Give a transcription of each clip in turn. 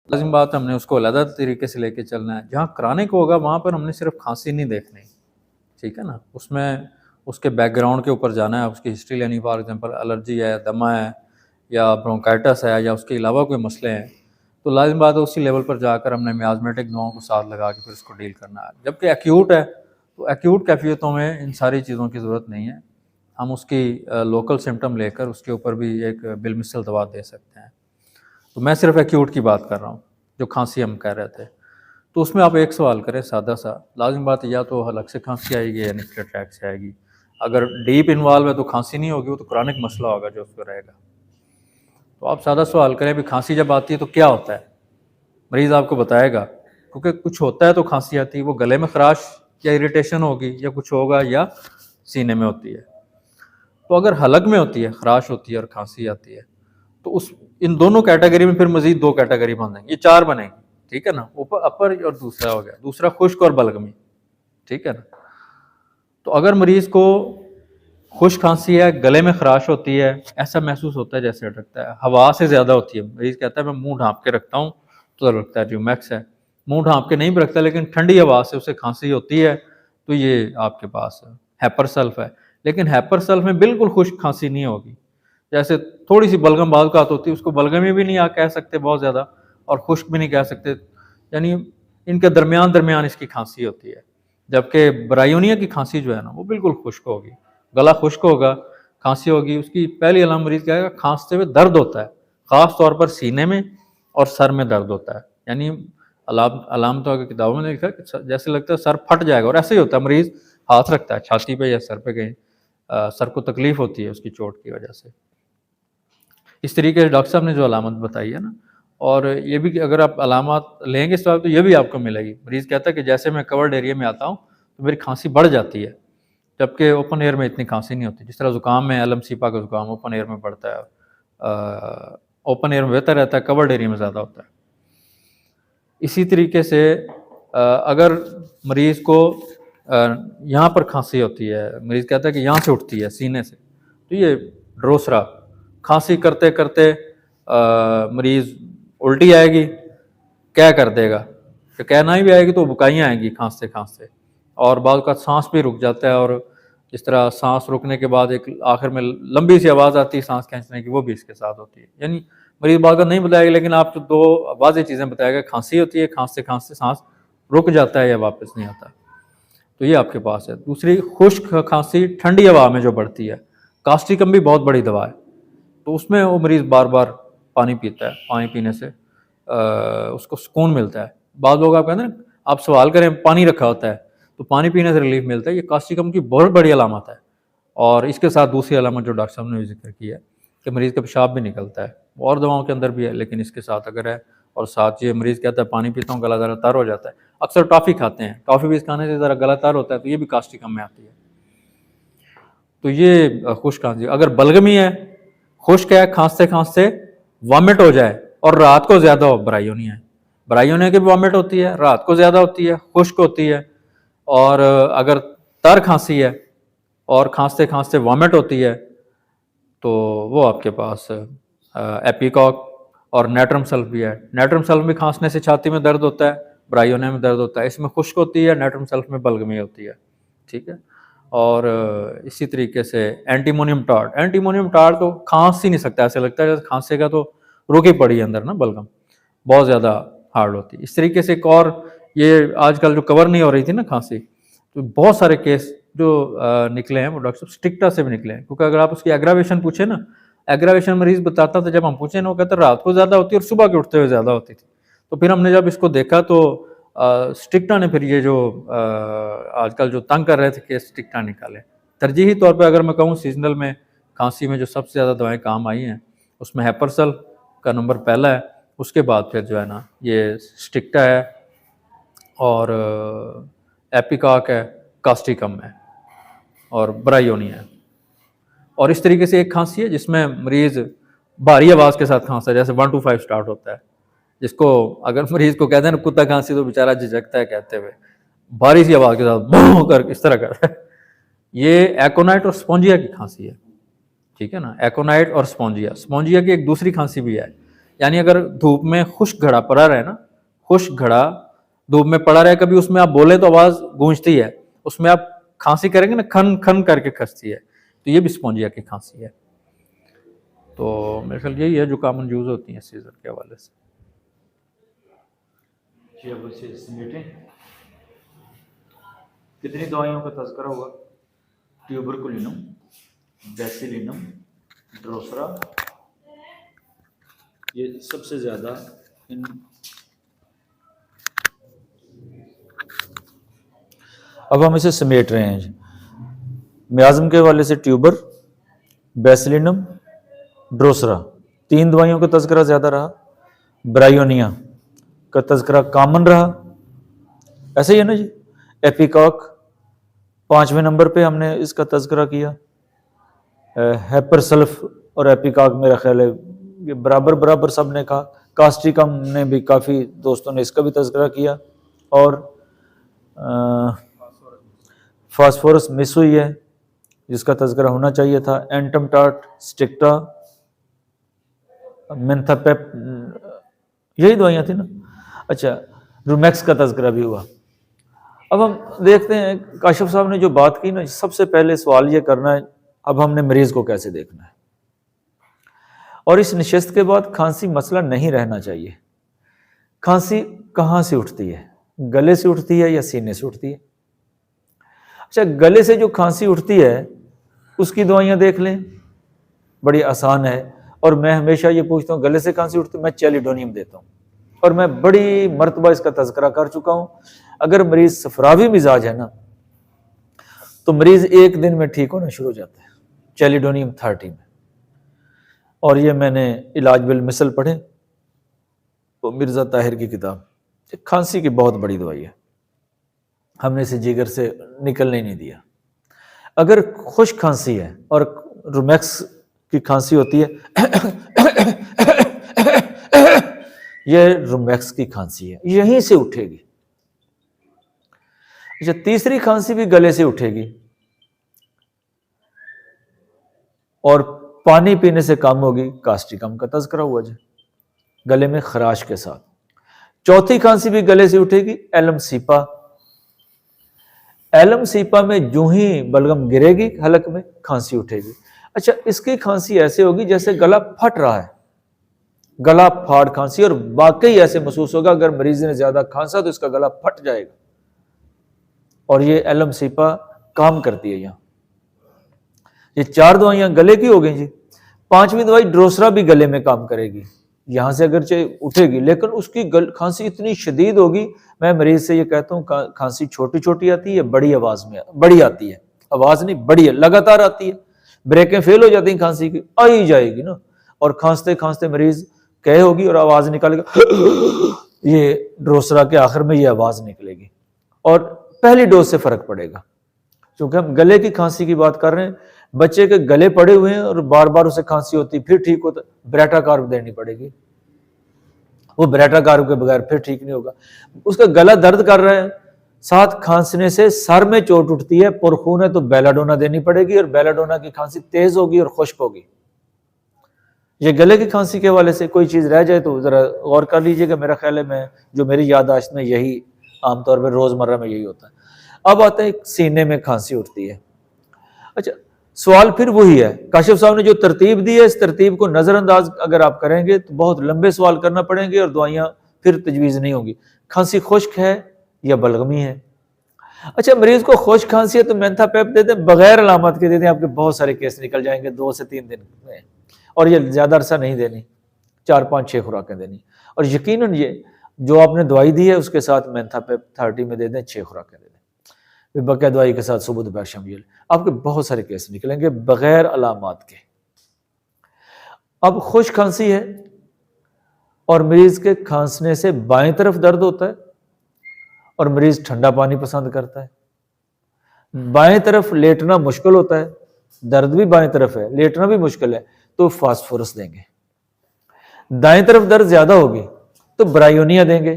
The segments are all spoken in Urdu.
لازم بات ہے ہم نے اس کو علیحدہ طریقے سے لے کے چلنا ہے. جہاں کرانک ہوگا وہاں پر ہم نے صرف کھانسی نہیں دیکھنی, ٹھیک ہے نا, اس میں اس کے بیک گراؤنڈ کے اوپر جانا ہے, اس کی ہسٹری لینی, فار ایگزامپل الرجی ہے, دمہ ہے, یا برونکائٹس ہے, یا اس کے علاوہ کوئی مسئلے ہیں, تو لازم بات ہے اسی لیول پر جا کر ہم نے میازمیٹک دواؤں کو ساتھ لگا کے پھر اس کو ڈیل کرنا ہے. جبکہ ایکیوٹ ہے تو ایکیوٹ کیفیتوں میں ان ساری چیزوں کی ضرورت نہیں ہے, ہم اس کی لوکل سمٹم لے کر اس کے اوپر بھی ایک بالمثل دوا دے سکتے ہیں. تو میں صرف ایکیوٹ کی بات کر رہا ہوں, جو کھانسی ہم کہہ رہے تھے. تو اس میں آپ ایک سوال کریں سادہ سا, لازم بات ہے یا تو حلق سے کھانسی آئے گی یا نکلے ٹریک سے آئے گی. اگر ڈیپ انوالو ہے تو کھانسی نہیں ہوگی, وہ تو کرانک مسئلہ ہوگا جو اس کو رہے گا. تو آپ سادہ سوال کریں بھی کھانسی جب آتی ہے تو کیا ہوتا ہے, مریض آپ کو بتائے گا, کیونکہ کچھ ہوتا ہے تو کھانسی آتی ہے, وہ گلے میں خراش یا اریٹیشن ہوگی یا کچھ ہوگا یا سینے میں ہوتی ہے. تو اگر حلق میں ہوتی ہے, خراش ہوتی ہے اور کھانسی آتی ہے, تو ان دونوں کیٹیگری میں پھر مزید 2 کیٹیگری بن جائیں گی, یہ 4 بنے گی, ٹھیک ہے نا. اپر اور دوسرا ہو گیا, دوسرا خشک اور بلغمی, ٹھیک ہے نا. تو اگر مریض کو خشک کھانسی ہے, گلے میں خراش ہوتی ہے, ایسا محسوس ہوتا ہے جیسے اٹکتا ہے, ہوا سے زیادہ ہوتی ہے, مریض کہتا ہے میں منہ ڈھانپ کے رکھتا ہوں تو لگتا ہے ریومیکس ہے, منہ ڈھانپ کے نہیں بھی رکھتا لیکن ٹھنڈی ہوا سے اسے کھانسی ہوتی ہے, تو یہ آپ کے پاس ہیپر سلف ہے. لیکن ہیپر سلف میں بالکل خشک کھانسی نہیں ہوگی, جیسے تھوڑی سی بلغم بعض اوقات ہوتی ہے, اس کو بلغمی بھی نہیں کہہ سکتے بہت زیادہ, اور خشک بھی نہیں کہہ سکتے, یعنی ان کے درمیان اس کی کھانسی ہوتی ہے. جبکہ برائیونیا کی کھانسی جو ہے نا وہ بالکل خشک ہوگی, گلا خشک ہوگا, کھانسی ہوگی. اس کی پہلی علامت مریض کیا ہے, کھانستے ہوئے درد ہوتا ہے, خاص طور پر سینے میں اور سر میں درد ہوتا ہے. یعنی علامتوں کی کتابوں میں لکھا ہے جیسے لگتا ہے سر پھٹ جائے گا, اور ایسے ہی ہوتا ہے, مریض ہاتھ رکھتا ہے چھاتی پہ یا سر پہ, کہیں سر کو تکلیف ہوتی ہے اس کی چوٹ کی وجہ سے. اس طریقے سے ڈاکٹر صاحب نے جو علامت بتائی ہے نا, اور یہ بھی کہ اگر آپ علامات لیں گے اس وقت تو یہ بھی آپ کو ملے گی. مریض کہتا ہے کہ جیسے میں کورڈ ایریا میں آتا ہوں تو میری کھانسی بڑھ جاتی ہے, جبکہ اوپن ایئر میں اتنی کھانسی نہیں ہوتی. جس طرح زکام میں علم سیپا کا زکام اوپن ایئر میں بڑھتا ہے, اوپن ایئر میں بہتر رہتا ہے, کورڈ ایریا میں زیادہ ہوتا ہے. اسی طریقے سے اگر مریض کو یہاں پر کھانسی ہوتی ہے, مریض کہتا ہے کہ یہاں سے اٹھتی ہے سینے سے, تو یہ ڈروسرا, کھانسی کرتے کرتے مریض الٹی آئے گی, کیا کر دے گا, کہ کہنا ہی بھی آئے گی تو بکائیاں آئیں گی کھانستے کھانستے, اور بعض کا سانس بھی رک جاتا ہے, اور جس طرح سانس رکنے کے بعد ایک آخر میں لمبی سی آواز آتی ہے سانس کھینچنے کی, وہ بھی اس کے ساتھ ہوتی ہے. یعنی مریض بعض کا نہیں بتائے گا, لیکن آپ تو 2 واضح چیزیں بتائے گا, کھانسی ہوتی ہے, کھانستے کھانستے سانس رک جاتا ہے یا واپس نہیں آتا. تو یہ آپ کے پاس ہے. دوسری خشک کھانسی ٹھنڈی ہوا میں جو بڑھتی ہے, کاسٹیکم بھی بہت بڑی دوا ہے, تو اس میں وہ مریض بار بار پانی پیتا ہے, پانی پینے سے اس کو سکون ملتا ہے. بعض لوگ آپ کہتے ہیں آپ سوال کریں پانی رکھا ہوتا ہے تو پانی پینے سے ریلیف ملتا ہے, یہ کاسٹیکم کی بہت بڑی علامت ہے. اور اس کے ساتھ دوسری علامت جو ڈاکٹر صاحب نے ذکر کی ہے کہ مریض کا پیشاب بھی نکلتا ہے, اور دواؤں کے اندر بھی ہے لیکن اس کے ساتھ اگر ہے, اور ساتھ یہ مریض کہتا ہے پانی پیتا ہوں گلا ذرا تر ہو جاتا ہے. اکثر ٹافی کھاتے ہیں, ٹافی بھی اس کھانے سے ذرا گلا تر ہوتا ہے, تو یہ بھی کاسٹیکم میں آتی ہے. تو یہ خشک کھانسی. اگر بلغمی ہے, خشک ہے, کھانستے کھانستے وامٹ ہو جائے اور رات کو زیادہ ہو, برائیونیا ہے, برائیونیا کی بھی وامٹ ہوتی ہے, رات کو زیادہ ہوتی ہے, خشک ہوتی ہے. اور اگر تر کھانسی ہے اور کھانستے کھانستے وامٹ ہوتی ہے تو وہ آپ کے پاس ایپیکاک اور نیٹرم سلف بھی ہے. نیٹرم سلف میں کھانسنے سے چھاتی میں درد ہوتا ہے, برائیونیا میں درد ہوتا ہے, اس میں خشک ہوتی ہے, نیٹرم سلف میں بلغمی ہوتی ہے, ٹھیک ہے. اور اسی طریقے سے اینٹیمونیم ٹارٹ, اینٹیمونیم ٹارٹ تو کھانس ہی نہیں سکتا, ایسے لگتا ہے جیسے کھانسے کا تو رکی پڑی ہے اندر نا, بلغم بہت زیادہ ہارڈ ہوتی ہے. اس طریقے سے ایک اور, یہ آج کل جو کور نہیں ہو رہی تھی نا کھانسی, تو بہت سارے کیس جو نکلے ہیں وہ ڈاکٹر صاحب اسٹکٹا سے بھی نکلے ہیں. کیونکہ اگر آپ اس کی ایگراویشن پوچھیں نا, ایگراویشن مریض بتاتا تھا جب ہم پوچھیں نا, وہ کہتا رات کو زیادہ ہوتی ہے اور صبح کے اٹھتے ہوئے زیادہ ہوتی تھی. تو پھر ہم نے جب اس کو دیکھا تو اسٹکٹا نے پھر یہ جو آج کل جو تنگ کر رہے تھے کیس, اسٹکٹا نکالے. ترجیحی طور پہ اگر میں کہوں سیزنل میں کھانسی میں جو سب سے زیادہ دوائیں کام آئی ہیں اس میں ہیپرسل کا نمبر پہلا ہے, اس کے بعد پھر جو ہے نا یہ اسٹکٹا ہے اور ایپیکاک ہے, کاسٹیکم ہے اور برائیونیا ہے. اور اس طریقے سے ایک کھانسی ہے جس میں مریض بھاری آواز کے ساتھ کھانستا ہے, جیسے 1 2 5 سٹارٹ ہوتا ہے, جس کو اگر مریض کو کہتے ہیں نا کتا کھانسی تو بیچارہ جھجکتا ہے کہتے ہوئے, بھاری سی آواز کے ساتھ بھوں کر اس طرح کرتا ہے. یہ ایکونائٹ اور سپونجیا کی کھانسی ہے, ٹھیک ہے نا, ایکونائٹ اور سپونجیا. سپونجیا کی ایک دوسری کھانسی بھی ہے, یعنی اگر دھوپ میں خشک گھڑا پڑا رہے نا، خشک گھڑا دھوپ میں پڑا رہے، کبھی اس میں آپ بولے تو آواز گونجتی ہے، اس میں آپ کھانسی کریں گے نا، کھن کھن کر کے کھنستی ہے، تو یہ بھی اسپونجیا کی کھانسی ہے۔ تو میرے خیال یہی ہے جو کامن یوز ہوتی ہیں سیزر کے حوالے سے۔ جی اب اسے سمیٹیں، کتنی دوائیوں کا تذکرہ ہوا؟ ٹیوبرکلینم، بیسیلینم، ڈروسرا، یہ سب سے زیادہ اب ہم اسے سمیٹ رہے ہیں۔ میازم کے حوالے سے ٹیوبر، بیسیلینم، ڈروسرا، 3 دوائیوں کا تذکرہ زیادہ رہا۔ برائیونیا کا تذکرہ کامن رہا، ایسے ہی ہے نا جی۔ ایپیکاک 5ویں نمبر پہ ہم نے اس کا تذکرہ کیا۔ ہیپرسلف اور ایپیکاک میرا خیال ہے یہ برابر سب نے کہا۔ کاسٹیکم نے بھی کافی دوستوں نے اس کا بھی تذکرہ کیا، اور فاسفورس مس ہوئی ہے جس کا تذکرہ ہونا چاہیے تھا۔ اینٹم ٹارٹ، سٹکٹا، مینتھاپیپ، یہی دوائیاں تھیں نا۔ اچھا، رومیکس کا تذکرہ بھی ہوا۔ اب ہم دیکھتے ہیں کاشف صاحب نے جو بات کی نا، سب سے پہلے سوال یہ کرنا ہے اب ہم نے مریض کو کیسے دیکھنا ہے۔ اور اس نشست کے بعد کھانسی مسئلہ نہیں رہنا چاہیے۔ کھانسی کہاں سے اٹھتی ہے؟ گلے سے اٹھتی ہے یا سینے سے اٹھتی ہے؟ اچھا، گلے سے جو کھانسی اٹھتی ہے اس کی دوائیاں دیکھ لیں، بڑی آسان ہے۔ اور میں ہمیشہ یہ پوچھتا ہوں گلے سے کھانسی اٹھتی ہے، میں چیلیڈونیم دیتا ہوں، اور میں بڑی مرتبہ اس کا تذکرہ کر چکا ہوں۔ اگر مریض صفراوی مزاج ہے نا تو مریض ایک دن میں ٹھیک ہونا شروع ہو جاتا ہے چیلیڈونیم 30 میں۔ اور یہ میں نے علاج بالمثل پڑھے تو مرزا طاہر کی کتاب، کھانسی کی بہت بڑی دوائی ہے، ہم نے اسے جگر سے نکلنے نہیں دیا۔ اگر خشک کھانسی ہے اور رومیکس کی کھانسی ہوتی ہے، یہ رومیکس کی کھانسی ہے، یہیں سے اٹھے گی۔ اچھا، تیسری کھانسی بھی گلے سے اٹھے گی اور پانی پینے سے کم ہوگی، کاسٹیکم کا تذکرہ ہوا جائے گلے میں خراش کے ساتھ۔ چوتھی کھانسی بھی گلے سے اٹھے گی، ایلم سیپا۔ ایلم سیپا میں جو ہی بلغم گرے گی حلق میں، کھانسی اٹھے گی۔ اچھا، اس کی کھانسی ایسے ہوگی جیسے گلا پھٹ رہا ہے، گلا پھاڑ کھانسی، اور واقعی ایسے محسوس ہوگا اگر مریض نے زیادہ کھانسا تو اس کا گلا پھٹ جائے گا، اور یہ ایلم سیپا کام کرتی ہے یہاں۔ یہ 4 دوائیاں گلے کی ہو گئی جی۔ 5ویں دوائی ڈروسرا بھی گلے میں کام کرے گی، یہاں سے اگرچہ اٹھے گی لیکن اس کی کھانسی اتنی شدید ہوگی، میں مریض سے یہ کہتا ہوں کھانسی چھوٹی چھوٹی آتی ہے، بڑی آواز میں بڑی آتی ہے، آواز نہیں بڑی ہے، لگاتار آتی ہے، بریکیں فیل ہو جاتی ہیں کھانسی کی، آئی جائے گی نا، اور کھانستے کھانستے مریض کہے ہوگی اور آواز نکالے گا، یہ ڈروسرا کے آخر میں یہ آواز نکلے گی، اور پہلی ڈوز سے فرق پڑے گا۔ کیونکہ ہم گلے کی کھانسی کی بات کر رہے ہیں، بچے کے گلے پڑے ہوئے ہیں اور بار بار اسے کھانسی ہوتی پھر ٹھیک ہوتا، بریٹا کارب دینی پڑے گی، وہ بریٹا کارب کے بغیر پھر ٹھیک نہیں ہوگا۔ اس کا گلا درد کر رہا ہے، ساتھ کھانسنے سے سر میں چوٹ اٹھتی ہے، پرخون ہے تو بیلاڈونا دینی پڑے گی، اور بیلاڈونا کی کھانسی تیز ہوگی اور خشک ہوگی۔ یہ گلے کی کھانسی کے حوالے سے کوئی چیز رہ جائے تو ذرا غور کر لیجئے گا، میرا خیال ہے میں جو میری یادداشت میں یہی عام طور پہ روزمرہ میں یہی ہوتا ہے۔ اب آتا ہے سینے میں کھانسی اٹھتی ہے۔ اچھا، سوال پھر وہی ہے، کاشف صاحب نے جو ترتیب دی ہے اس ترتیب کو نظر انداز اگر آپ کریں گے تو بہت لمبے سوال کرنا پڑیں گے اور دوائیاں پھر تجویز نہیں ہوں گی۔ کھانسی خشک ہے یا بلغمی ہے؟ اچھا، مریض کو خشک کھانسی ہے تو مینتھا پیپ دے دیں، بغیر علامات کے دے دیں، آپ کے بہت سارے کیس نکل جائیں گے 2 سے 3 دن میں، اور یہ زیادہ عرصہ نہیں دینی، 4 5 6 خوراکیں دینی، اور یقیناً یہ جو آپ نے دوائی دی ہے اس کے ساتھ مینتھا پیپ 30 میں دے دیں، 6 خوراکیں دے دیں، پھر بقیہ دوائی کے ساتھ صبح دوپہر شام یہ، آپ کے بہت سارے کیس نکلیں گے بغیر علامات کے۔ اب خشک کھانسی ہے اور مریض کے کھانسنے سے بائیں طرف درد ہوتا ہے اور مریض ٹھنڈا پانی پسند کرتا ہے، بائیں طرف لیٹنا مشکل ہوتا ہے، درد بھی بائیں طرف ہے، لیٹنا بھی مشکل ہے، تو فاسفورس دیں گے۔ دائیں طرف درد زیادہ ہوگی تو برائیونیا دیں گے،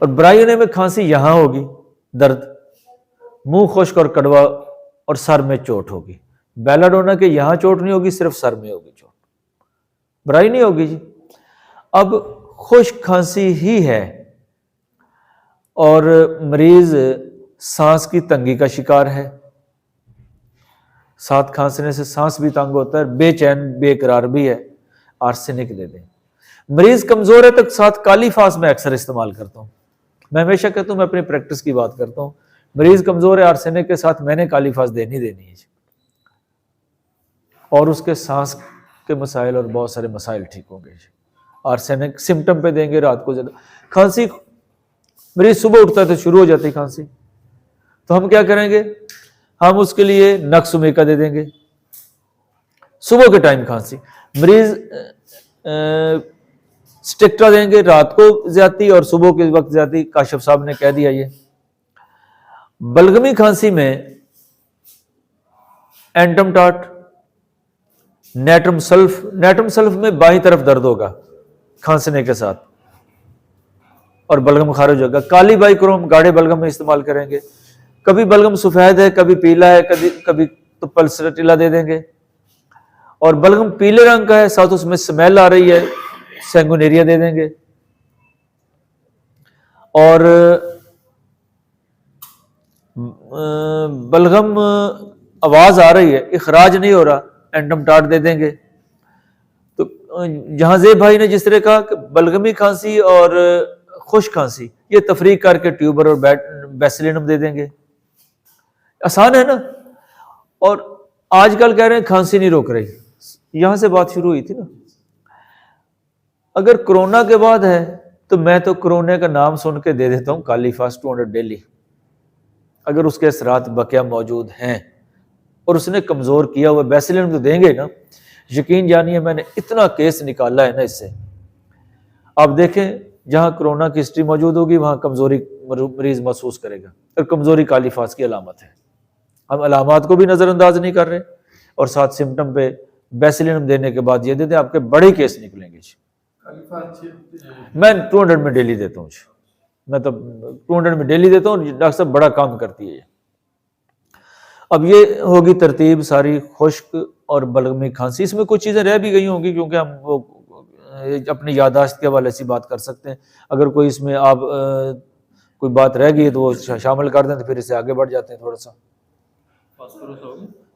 اور برائیونیا میں کھانسی یہاں ہوگی، درد منہ خشک اور کڑوا اور سر میں چوٹ ہوگی۔ بیلاڈونا کے یہاں چوٹ نہیں ہوگی، صرف سر میں ہوگی چوٹ۔ برائی نہیں ہوگی جی. اب خشک کھانسی ہی ہے اور مریض سانس کی تنگی کا شکار ہے, ساتھ کھانسنے سے سانس بھی تنگ ہوتا ہے, بے چین بے قرار بھی ہے, آرسینک دے دیں. مریض کمزور ہے تو ساتھ کالی فاس میں اکثر استعمال کرتا ہوں. میں ہمیشہ کہتا ہوں, میں اپنی پریکٹس کی بات کرتا ہوں, مریض کمزور ہے آرسینک کے ساتھ میں نے کالی فاس دینی ہے جی, اور اس کے سانس کے مسائل اور بہت سارے مسائل ٹھیک ہوں گے جی. آرسینک سمٹم پہ دیں گے رات کو زیادہ. کھانسی مریض صبح اٹھتا ہے تو شروع ہو جاتی کھانسی, تو ہم کیا کریں گے, ہم اس کے لیے نقص میکا دے دیں گے. صبح کے ٹائم کھانسی, مریض سٹکٹرا دیں گے رات کو زیادتی اور صبح کے وقت زیادتی. کاشف صاحب نے کہہ دیا. یہ بلغمی کھانسی میں اینٹم ٹاٹ, نیٹرم سلف میں بائیں طرف درد ہوگا کھانسنے کے ساتھ اور بلغم خارج ہوگا. کالی بائی کروم گاڑے بلغم میں استعمال کریں گے. کبھی بلغم سفید ہے, کبھی پیلا ہے, کبھی تو پلسٹیلا دے دیں گے. اور بلغم پیلے رنگ کا ہے, ساتھ اس میں سمیل آ رہی ہے, سینگونیریا دے دیں گے. اور بلغم آواز آ رہی ہے, اخراج نہیں ہو رہا, اینٹم ٹاٹ دے دیں گے. تو جہاں زیب بھائی نے جس طرح کہا کہ بلغمی کھانسی اور خشک کھانسی یہ تفریق کر کے ٹیوبر اور بیسلینم دے دیں گے. آسان ہے نا. اور آج کل کہہ رہے ہیں کھانسی نہیں روک رہی, یہاں سے بات شروع ہوئی تھی نا. اگر کرونا کے بعد ہے تو میں تو کرونا کا نام سن کے دے دیتا ہوں کالی فاس 200 ڈیلی. اگر اس کے اثرات بقیہ موجود ہیں اور اس نے کمزور کیا ہوا, بیسلینم تو دیں گے نا. یقین جانیے میں نے اتنا کیس نکالا ہے نا اس سے. آپ دیکھیں جہاں کرونا کی ہسٹری موجود ہوگی وہاں کمزوری مریض محسوس کرے گا, اور کمزوری کالی فاس کی علامت ہے. ہم علامات کو بھی نظر انداز نہیں کر رہے, اور ساتھ سمٹم پہ بیسلینم دینے کے بعد یہ دیتے ہیں, آپ کے بڑے کیس نکلیں گے. میں 200 میں ڈیلی دیتا ہوں. میں تو 200 میں ڈیلی دیتا ہوں. ڈاکٹر صاحب بڑا کام کرتی ہے. اب یہ ہوگی ترتیب ساری خشک اور بلغمی کھانسی. اس میں کچھ چیزیں رہ بھی گئی ہوں گی کیونکہ ہم وہ اپنی یادداشت کے حوالے سے بات کر سکتے ہیں. اگر کوئی اس میں آپ کوئی بات رہ گئی ہے تو وہ شامل کر دیں, تو پھر اس سے آگے بڑھ جاتے ہیں. تھوڑا سا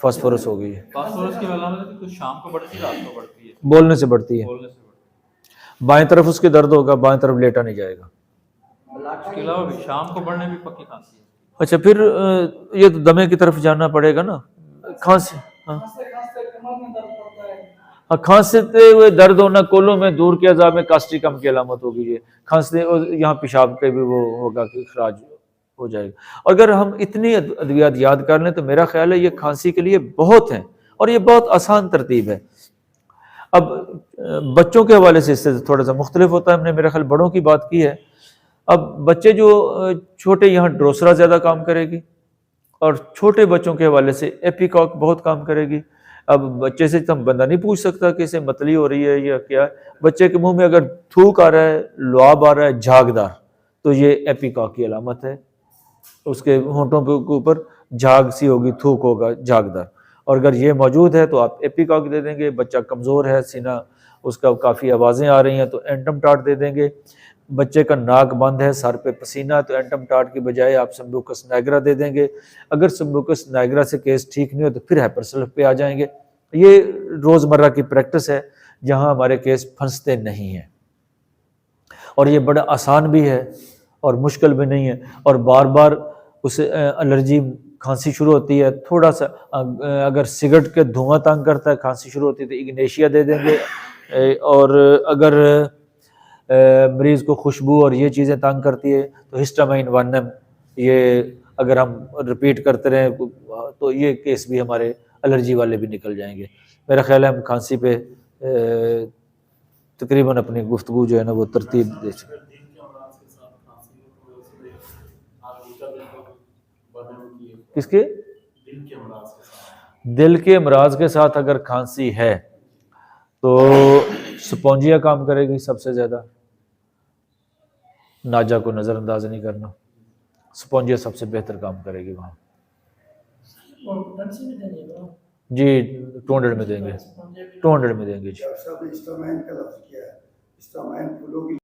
فاسفورس ہو گئی ہے. فاسفورس کی علامت ہے کہ شام کو بڑھتی ہے, رات کو بڑھتی ہے, بولنے سے بڑھتی ہے. بائیں طرف اس کے درد ہوگا, بائیں طرف لیٹا نہیں جائے گا. اس کے علاوہ بھی شام کو بڑھنے بھی پکی کھانسی ہے. اچھا پھر یہ تو دمے کی طرف جانا پڑے گا نا. کھانسی کھانستے ہوئے درد ہونا کولوں میں, دور کے اعضاء میں کاسٹیکم کی علامت ہوگی. یہ کھانستے یہاں پیشاب کے بھی وہ ہوگا کہ اخراج ہو جائے گا. اگر ہم اتنی ادویات یاد کر لیں تو میرا خیال ہے یہ کھانسی کے لیے بہت ہیں, اور یہ بہت آسان ترتیب ہے. اب بچوں کے حوالے سے اس سے تھوڑا سا مختلف ہوتا ہے. ہم نے میرا خیال بڑوں کی بات کی ہے. اب بچے جو چھوٹے, یہاں ڈروسرا زیادہ کام کرے گی, اور چھوٹے بچوں کے حوالے سے ایپیکاک بہت کام کرے گی. اب بچے سے تو بندہ نہیں پوچھ سکتا کہ اسے متلی ہو رہی ہے یا کیا ہے. بچے کے منہ میں اگر تھوک آ رہا ہے, لعاب آ رہا ہے جھاگدار, تو یہ ایپیکاک کی علامت ہے. اس کے ہونٹوں کے اوپر جھاگ سی ہوگی, تھوک ہوگا جھاگدار. اور اگر یہ موجود ہے تو آپ ایپیکاک دے دیں گے. بچہ کمزور ہے, سینہ اس کا کافی آوازیں آ رہی ہیں تو اینٹم ٹاٹ دے دیں گے. بچے کا ناک بند ہے, سر پہ پسینہ, تو اینٹم ٹاٹ کی بجائے آپ سمبوکس نائگرا دے دیں گے. اگر سمبوکس نائگرا سے کیس ٹھیک نہیں ہو تو پھر ہائپرسلف پہ آ جائیں گے. یہ روزمرہ کی پریکٹس ہے جہاں ہمارے کیس پھنستے نہیں ہیں, اور یہ بڑا آسان بھی ہے اور مشکل بھی نہیں ہے. اور بار بار اسے الرجی کھانسی شروع ہوتی ہے, تھوڑا سا اگر سگریٹ کے دھواں تنگ کرتا ہے کھانسی شروع ہوتی ہے تو اگنیشیا دے دیں گے. اور اگر مریض کو خوشبو اور یہ چیزیں تنگ کرتی ہے تو ہسٹامائن 1M, یہ اگر ہم رپیٹ کرتے رہیں تو یہ کیس بھی ہمارے الرجی والے بھی نکل جائیں گے. میرا خیال ہے ہم کھانسی پہ تقریباً اپنی گفتگو جو ہے نا وہ ترتیب دے سکتے. کس کے دل کے امراض کے ساتھ اگر کھانسی ہے تو سپونجیا کام کرے گی سب سے زیادہ. ناجا کو نظر انداز نہیں کرنا, سپونجیا سب سے بہتر کام کرے گی وہاں. جی 200 میں دیں گے 200 میں دیں گے جی ڈاکٹر صاحب نے اسٹامائن کا لفظ کیا ہے، اسٹامائن پھولوں کی